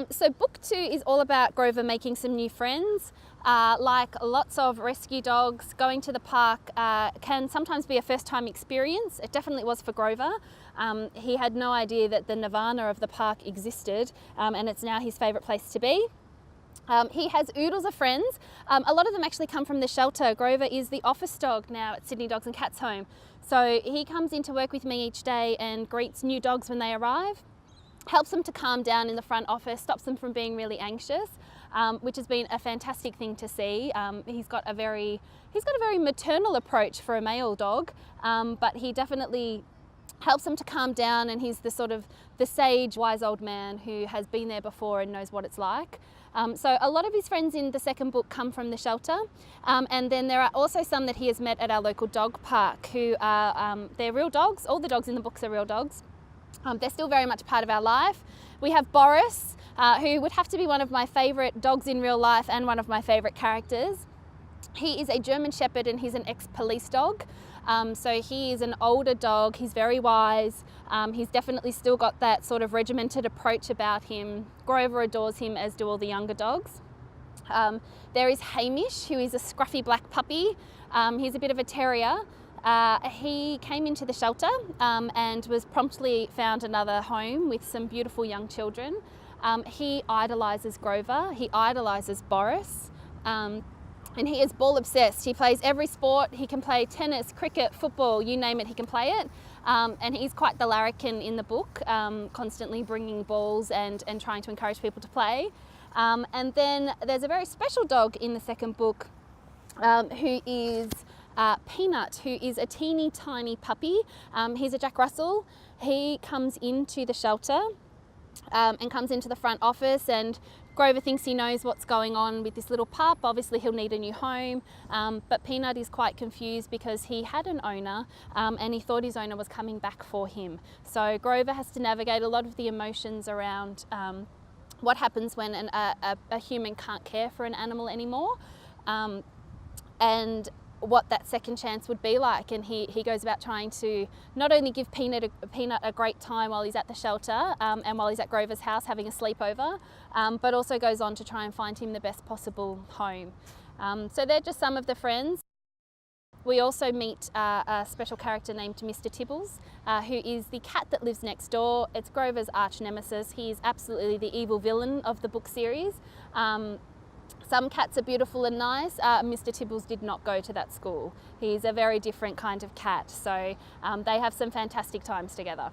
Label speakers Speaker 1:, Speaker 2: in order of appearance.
Speaker 1: So book 2 is all about Grover making some new friends. Like lots of rescue dogs, going to the park can sometimes be a first-time experience. It definitely was for Grover. He had no idea that the nirvana of the park existed, and it's now his favourite place to be. He has oodles of friends. A lot of them actually come from the shelter. Grover is the office dog now at Sydney Dogs and Cats Home. So he comes in to work with me each day and greets new dogs when they arrive, helps them to calm down in the front office, stops them from being really anxious, which has been a fantastic thing to see. He's got a very maternal approach for a male dog, but he definitely helps them to calm down, and he's the sage, wise old man who has been there before and knows what it's like. So a lot of his friends in the second book come from the shelter, and then there are also some that he has met at our local dog park who are, they're real dogs. All the dogs in the books are real dogs. They're still very much part of our life. We have Boris, who would have to be one of my favourite dogs in real life and one of my favourite characters. He is a German Shepherd and he's an ex-police dog. So he is an older dog, he's very wise, he's definitely still got that sort of regimented approach about him. Grover adores him, as do all the younger dogs. There is Hamish, who is a scruffy black puppy. He's a bit of a terrier. He came into the shelter and was promptly found another home with some beautiful young children. He idolises Grover, he idolises Boris, and he is ball obsessed. He plays every sport. He can play tennis, cricket, football, you name it, he can play it. And he's quite the larrikin in the book, constantly bringing balls and trying to encourage people to play. And then there's a very special dog in the second book who is Peanut, who is a teeny tiny puppy. He's a Jack Russell. He comes into the shelter and comes into the front office, and Grover thinks he knows what's going on with this little pup. Obviously he'll need a new home, but Peanut is quite confused because he had an owner and he thought his owner was coming back for him. So Grover has to navigate a lot of the emotions around what happens when a human can't care for an animal anymore, and what that second chance would be like. And he goes about trying to not only give Peanut a great time while he's at the shelter and while he's at Grover's house having a sleepover, but also goes on to try and find him the best possible home. So they're just some of the friends. We also meet a special character named Mr. Tibbles, who is the cat that lives next door. It's Grover's arch nemesis. He is absolutely the evil villain of the book series. Some cats are beautiful and nice. Mr. Tibbles did not go to that school. He's a very different kind of cat, so they have some fantastic times together.